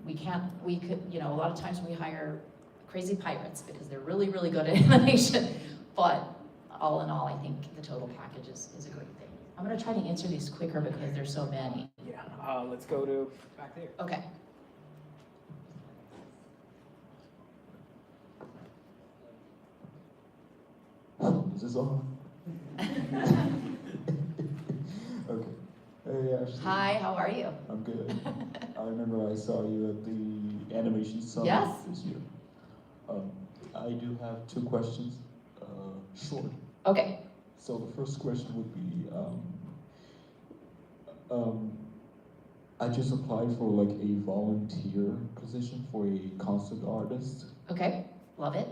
We could, you know, a lot of times we hire crazy pirates because they're really, really good at animation. But all in all, I think the total package is a great thing. I'm gonna try to answer these quicker because there's so many. Yeah, let's go to back there. Okay. Is this on? Okay. Hey, Ashley. Hi, how are you? I'm good. I remember I saw you at the animation summit Yes. this year. I do have 2 questions, short. Okay. So the first question would be, I just applied for like a volunteer position for a concert artist. Okay, love it.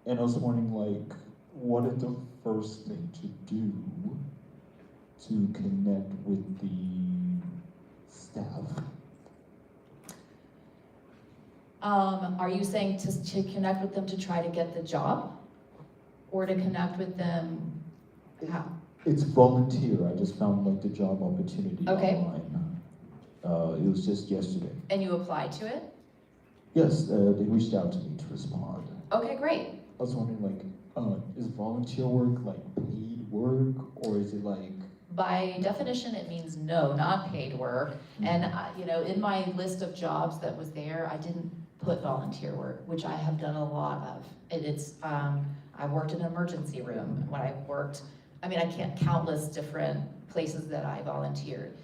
And I was wondering, like, what is the first thing to do to connect with the staff? Are you saying to connect with them to try to get the job? Or to connect with them, how? It's volunteer. I just found like the job opportunity Okay. online. It was just yesterday. And you applied to it? Yes, they reached out to me to respond. Okay, great. I was wondering, like, is volunteer work like paid work, or is it like? By definition, it means no, not paid work. And you know, in my list of jobs that was there, I didn't put volunteer work, which I have done a lot of. I worked in an emergency room. When I worked, I mean, I can't countless different places that I volunteered.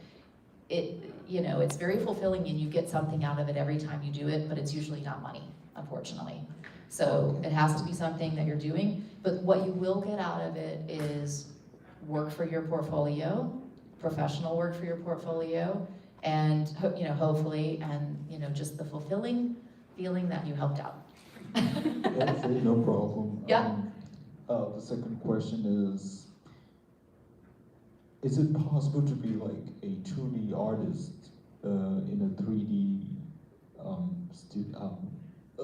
You know, it's very fulfilling and you get something out of it every time you do it, but it's usually not money, unfortunately. So it has to be something that you're doing, but what you will get out of it is work for your portfolio, professional work for your portfolio, and you know, hopefully, and you know, just the fulfilling feeling that you helped out. That's it, no problem. Yeah. The second question is it possible to be like a 2D artist in a 3D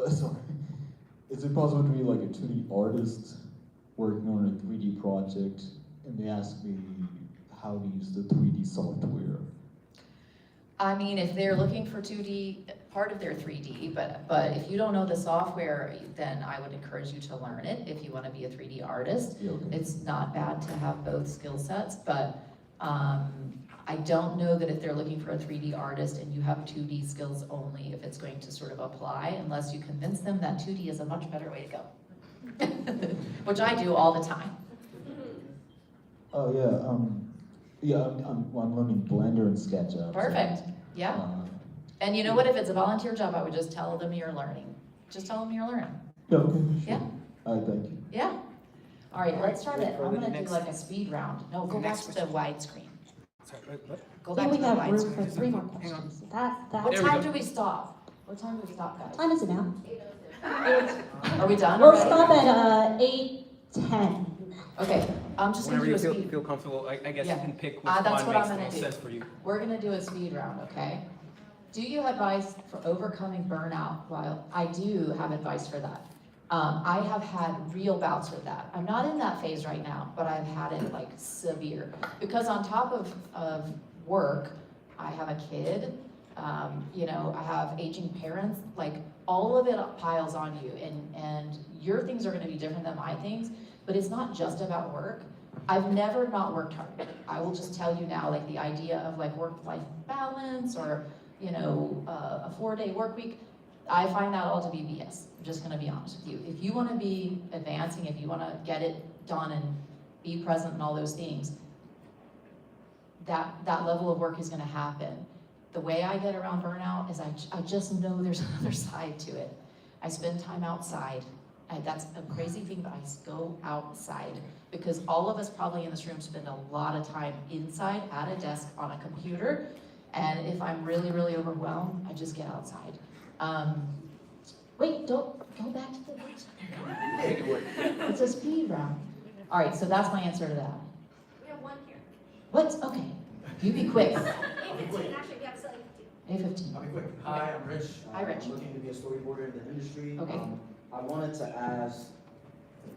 sorry. Is it possible to be like a 2D artist working on a 3D project and they ask me how to use the 3D software? I mean, if they're looking for 2D, part of their 3D, but if you don't know the software, then I would encourage you to learn it if you want to be a 3D artist. Yeah, okay. It's not bad to have both skill sets, but I don't know that if they're looking for a 3D artist and you have 2D skills only, if it's going to sort of apply, unless you convince them that 2D is a much better way to go. Which I do all the time. Oh yeah, I'm learning Blender and SketchUp. Perfect, yeah. And you know what, if it's a volunteer job, I would just tell them you're learning. Just tell them you're learning. Yeah, okay, sure. Yeah. All right, thank you. Yeah. All right, let's try it. I'm gonna do next- like a speed round. No, go back to the widescreen. Sorry, what? Go Then back we to the have room for widescreen. 3 more Hang on. questions. What There we time go. do we stop? What time do we stop, guys? Time is it now? Are we done We'll already? stop at 8:10. Okay, I'm just gonna Whenever do you a feel, speed. feel comfortable, I guess Yeah. you can pick which That's one what makes I'm the gonna most do. sense for you. We're gonna do a speed round, okay? Do you have advice for overcoming burnout? Well, I do have advice for that. I have had real bouts with that. I'm not in that phase right now, but I've had it like severe. Because on top of work, I have a kid, you know, I have aging parents, like all of it piles on you and your things are gonna be different than my things, but it's not just about work. I've never not worked hard. I will just tell you now, like the idea of like work-life balance or, you know, a 4-day work week, I find that all to be BS. I'm just gonna be honest with you. If you wanna be advancing, if you wanna get it done and be present and all those things, that level of work is gonna happen. The way I get around burnout is I just know there's another side to it. I spend time outside. That's a crazy thing, but I go outside because all of us probably in this room spend a lot of time inside at a desk on a computer. And if I'm really, really overwhelmed, I just get outside. Wait, don't go back to the next one. It's a speed round. All right, so that's my answer to that. We have one here. What? Okay, you be quick. Actually, we have A15. I'll be quick. Hi, I'm Rich. Hi, Rich. I'm looking to be a storyboarder in the industry. Okay. I wanted to ask,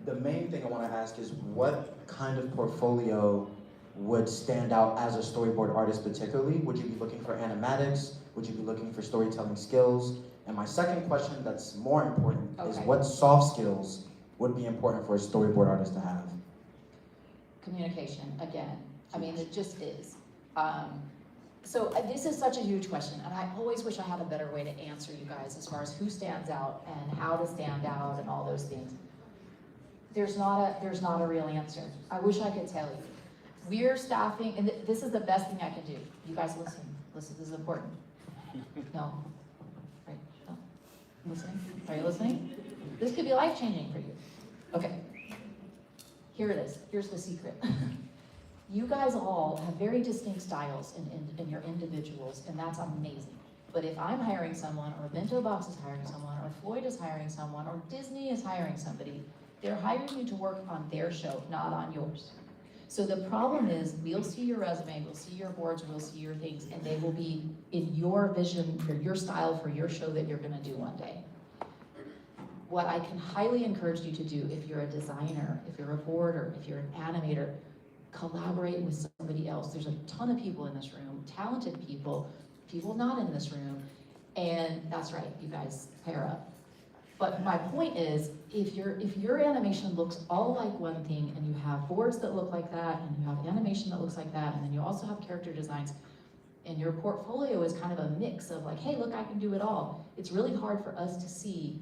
the main thing I want to ask is what kind of portfolio would stand out as a storyboard artist particularly? Would you be looking for animatics? Would you be looking for storytelling skills? And my second question that's more important is what soft skills would be important for a storyboard artist to have? Communication, again. I mean, it just is. So this is such a huge question, and I always wish I had a better way to answer you guys as far as who stands out and how to stand out and all those things. There's not a real answer. I wish I could tell you. We're staffing, and this is the best thing I can do. You guys listen. Listen, this is important. No. Right. No. Listening? Are you listening? This could be life-changing for you. Okay. Here it is. Here's the secret. You guys all have very distinct styles in your individuals, and that's amazing. But if I'm hiring someone, or Bento Box is hiring someone, or Floyd is hiring someone, or Disney is hiring somebody, they're hiring you to work on their show, not on yours. So the problem is, we'll see your resume, we'll see your boards, we'll see your things, and they will be in your vision, for your style, for your show that you're gonna do one day. What I can highly encourage you to do, if you're a designer, if you're a boarder, if you're an animator, collaborate with somebody else. There's a ton of people in this room, talented people, people not in this room, and that's right, you guys pair up. But my point is, if your animation looks all like one thing, and you have boards that look like that, and you have animation that looks like that, and then you also have character designs, and your portfolio is kind of a mix of like, hey, look, I can do it all. It's really hard for us to see,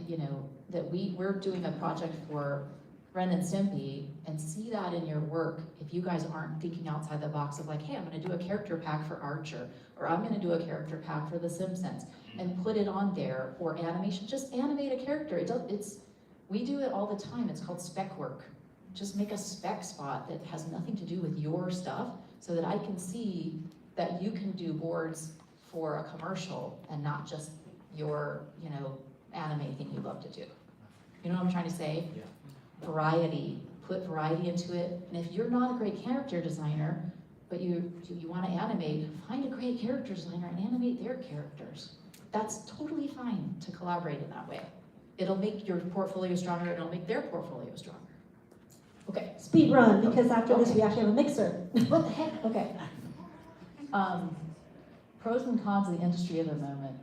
you know, that we're doing a project for Ren and Stimpy and see that in your work if you guys aren't thinking outside the box of like, hey, I'm gonna do a character pack for Archer, or I'm gonna do a character pack for The Simpsons, and put it on there, or animation, just animate a character. We do it all the time, it's called spec work. Just make a spec spot that has nothing to do with your stuff so that I can see that you can do boards for a commercial and not just your, you know, anime thing you love to do. You know what I'm trying to say? Yeah. Variety, put variety into it. And if you're not a great character designer, but you want to animate, find a great character designer and animate their characters. That's totally fine to collaborate in that way. It'll make your portfolio stronger, it'll make their portfolio stronger. Okay. Speed run, because after this we actually have a mixer. What the heck? Okay. Pros and cons of the industry at the moment.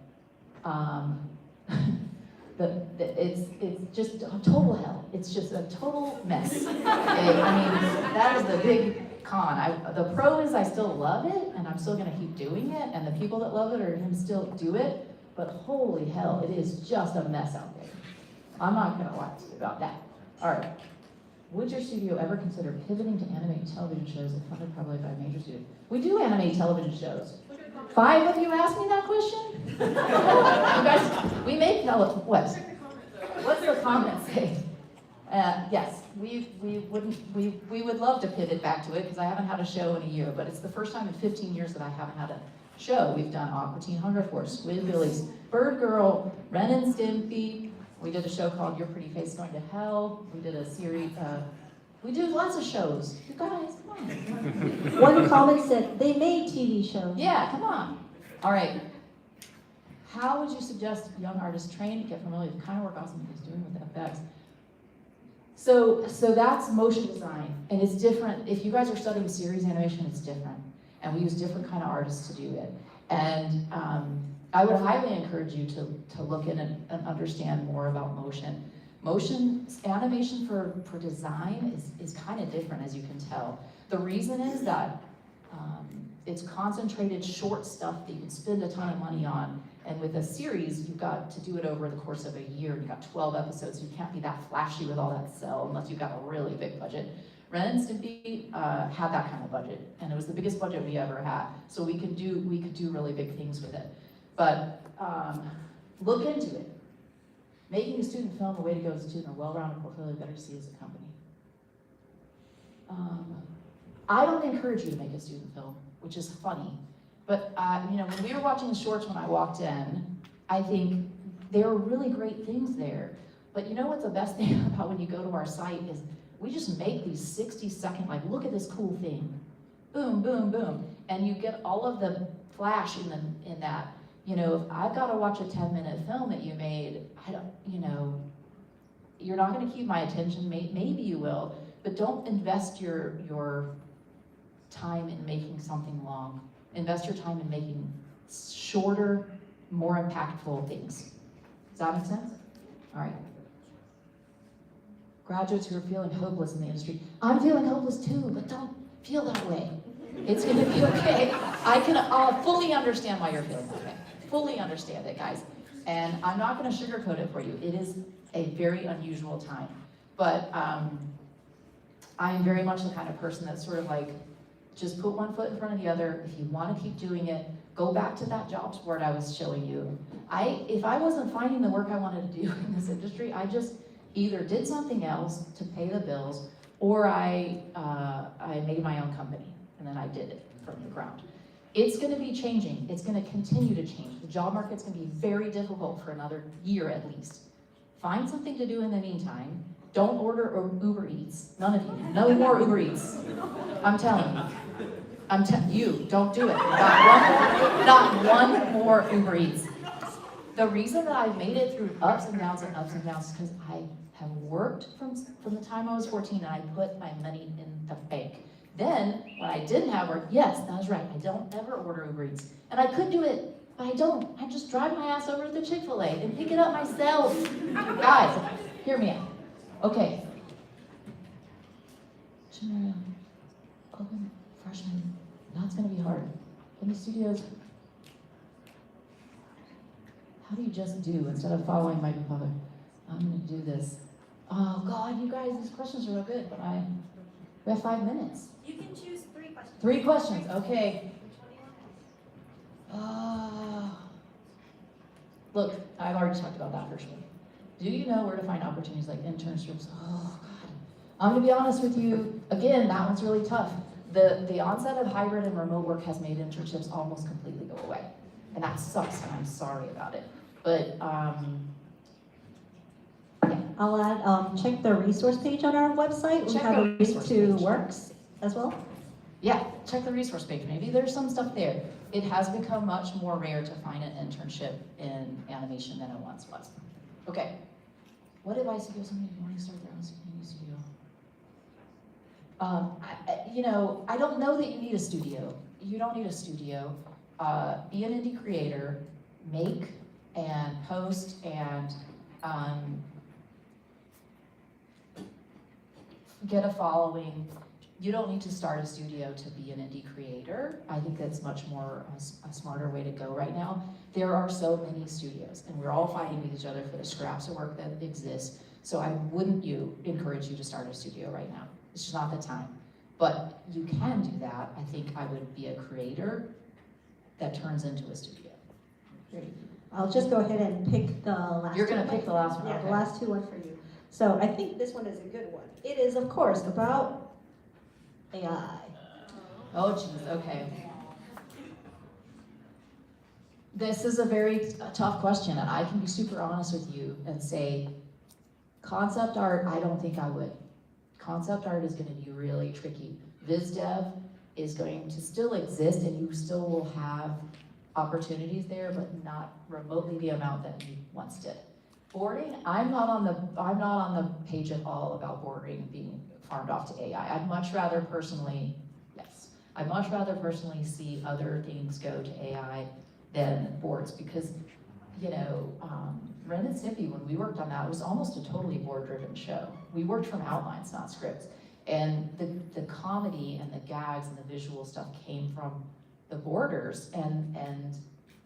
It's just a total hell. It's just a total mess. Okay? I mean, that is the big con. The pro is I still love it, and I'm still gonna keep doing it, and the people that love it are gonna still do it, but holy hell, it is just a mess out there. I'm not gonna lie to you about that. All right. Would your studio ever consider pivoting to animate television shows if funded probably by a major studio? We do animate television shows. 5 of you asked me that question? You guys, we make what? What's the comment say? Yes, we would love to pivot back to it because I haven't had a show in a year, but it's the first time in 15 years that I haven't had a show. We've done Aqua Teen Hunger Force, Squidbillies, Bird Girl, Ren and Stimpy. We did a show called Your Pretty Face Going to Hell. We did a series, we do lots of shows. You guys, come on. One comment said, they made TV shows. Yeah, come on. All right. How would you suggest young artists train to get familiar with the kind of work Awesome is doing with FX? So that's motion design, and it's different. If you guys are studying series animation, it's different. And we use different kind of artists to do it. And I would highly encourage you to look in and understand more about motion. Motion animation for design is kind of different, as you can tell. The reason is that it's concentrated short stuff that you can spend a ton of money on. And with a series, you've got to do it over the course of a year. You've got 12 episodes. You can't be that flashy with all that cell unless you've got a really big budget. Ren and Stimpy had that kind of budget, and it was the biggest budget we ever had. So we could do really big things with it. But look into it. Making a student film a way to go as a student, a well-rounded portfolio, better to see as a company. I don't encourage you to make a student film, which is funny. But you know, when we were watching the shorts when I walked in, I think there are really great things there. But you know what's the best thing about when you go to our site is we just make these 60-second, like, look at this cool thing. Boom, boom, boom. And you get all of the flash in that. You know, if I've got to watch a 10-minute film that you made, I don't, you know, you're not going to keep my attention. Maybe you will, but don't invest your time in making something long. Invest your time in making shorter, more impactful things. Does that make sense? All right. Graduates who are feeling hopeless in the industry. I'm feeling hopeless too, but don't feel that way. It's gonna be okay. I'll fully understand why you're feeling that way. Fully understand it, guys. And I'm not gonna sugarcoat it for you. It is a very unusual time. But I am very much the kind of person that's sort of like, just put one foot in front of the other. If you wanna keep doing it, go back to that jobs board I was showing you. If I wasn't finding the work I wanted to do in this industry, I just either did something else to pay the bills, or I made my own company, and then I did it from the ground. It's gonna be changing. It's gonna continue to change. The job market's gonna be very difficult for another year at least. Find something to do in the meantime. Don't order Uber Eats. None of you. No more Uber Eats. I'm telling you. You, don't do it. Not one more Uber Eats. The reason that I've made it through ups and downs is because I have worked from the time I was 14 and I put my money in the bank. Then, when I didn't have work, yes, that was right. I don't ever order Uber Eats. And I could do it, but I don't. I just drive my ass over to the Chick-fil-A and pick it up myself. Guys, hear me out. Okay. Open freshman. That's gonna be hard. In the studios, how do you just do instead of following my father? I'm gonna do this. Oh God, you guys, these questions are real good, but we have 5 minutes. You can choose 3 questions. 3 questions, okay. Look, I've already talked about that first one. Do you know where to find opportunities like internships? Oh God. I'm gonna be honest with you, again, that one's really tough. The onset of hybrid and remote work has made internships almost completely go away. And that sucks, and I'm sorry about it. But, yeah. I'll add, check the resource page on our website. We Check have the a link resource to page. works as well. Yeah, check the resource page. Maybe there's some stuff there. It has become much more rare to find an internship in animation than it once was. Okay. What advice do you give somebody who wants to start their own studio? I don't know that you need a studio. You don't need a studio. Be an indie creator, make and post and get a following. You don't need to start a studio to be an indie creator. I think that's much more a smarter way to go right now. There are so many studios, and we're all fighting with each other for the scraps of work that exists. So I wouldn't encourage you to start a studio right now. It's just not the time. But you can do that. I think I would be a creator that turns into a studio. Great. I'll just go ahead and pick the last You're gonna one. pick the last one, Yeah, okay. the last 2 are for you. So I think this one is a good one. It is, of course, about AI. Oh, geez, okay. This is a very tough question, and I can be super honest with you and say, concept art, I don't think I would. Concept art is gonna be really tricky. Viz dev is going to still exist, and you still will have opportunities there, but not remotely the amount that you once did. Boarding, I'm not on the page at all about boarding being farmed off to AI. I'd much rather personally see other things go to AI than boards, because, Ren and Stimpy, when we worked on that, it was almost a totally board-driven show. We worked from outlines, not scripts. And the comedy and the gags and the visual stuff came from the boarders and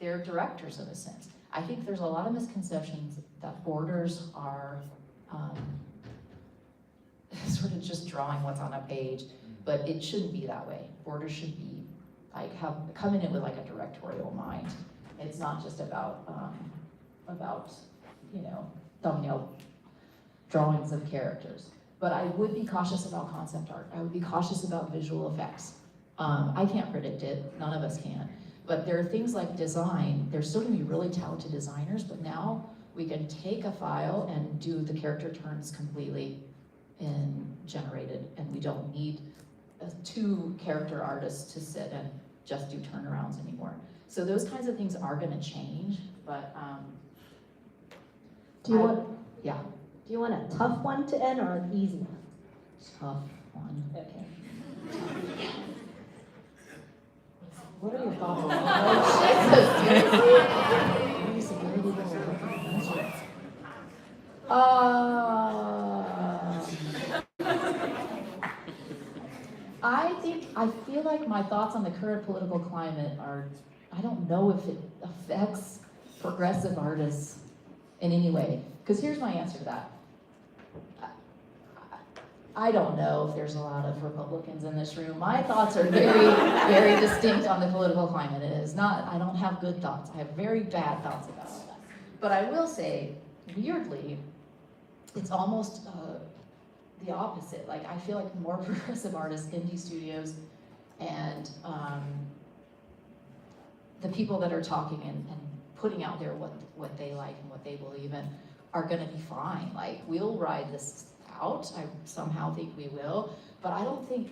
their directors, in a sense. I think there's a lot of misconceptions that boarders are sort of just drawing what's on a page, but it shouldn't be that way. Boarders should be come in it with like a directorial mind. It's not just about thumbnail drawings of characters. But I would be cautious about concept art. I would be cautious about visual effects. I can't predict it, none of us can. But there are things like design. There's still gonna be really talented designers, but now we can take a file and do the character turns completely generated, and we don't need 2 character artists to sit and just do turnarounds anymore. So those kinds of things are gonna change, but Do you want? Yeah. Do you want a tough one to end or an easy one? Tough one. Okay. What are your thoughts on I feel like my thoughts on the current political climate are, I don't know if it affects progressive artists in any way. Because here's my answer to that. I don't know if there's a lot of Republicans in this room. My thoughts are very, very distinct on the political climate. It is not, I don't have good thoughts. I have very bad thoughts about it. But I will say, weirdly, it's almost the opposite. Like, I feel like more progressive artists, indie studios, and the people that are talking and putting out there what they like and what they believe in are gonna be fine. Like, we'll ride this out. I somehow think we will, but I don't think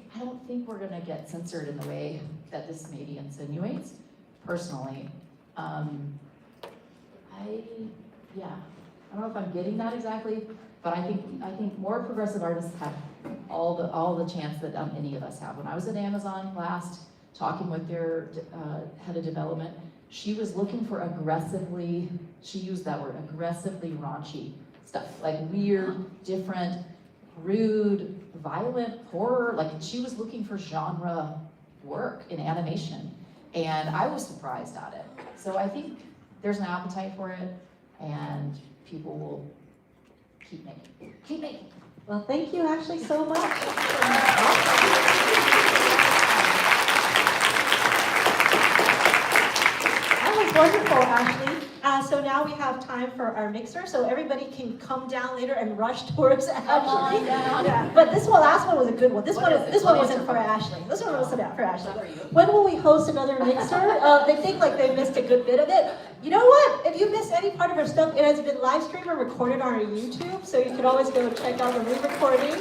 we're gonna get censored in the way that this maybe insinuates, personally. I don't know if I'm getting that exactly, but I think more progressive artists have all the chance that any of us have. When I was at Amazon last, talking with their head of development, she was looking for aggressively, she used that word, aggressively raunchy stuff, like weird, different, rude, violent, horror. Like, she was looking for genre work in animation, and I was surprised at it. So I think there's an appetite for it, and people will keep making. Well, thank you, Ashley, so much. That was wonderful, Ashley. So now we have time for our mixer, so everybody can come down later and rush towards Ashley. Yeah. But this last one was a good one. This one wasn't for Ashley. This one wasn't for Ashley. When will we host another mixer? They think like they missed a good bit of it. You know what? If you missed any part of our stuff, it has been live streamed or recorded on our YouTube, so you can always go check out the re-recording.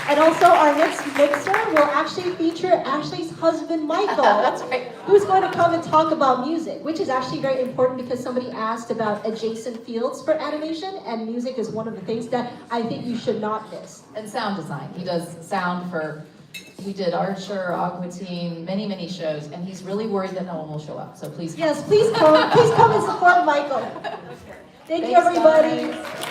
And also, our next mixer will actually feature Ashley's husband, Michael. That's right. Who's going to come and talk about music, which is actually very important because somebody asked about adjacent fields for animation, and music is one of the things that I think you should not miss. And sound design. He does sound he did Archer, Aqua Teen, many, many shows, and he's really worried that no one will show up, so please come. Yes, please come and support Michael. Thank you, everybody. Guys.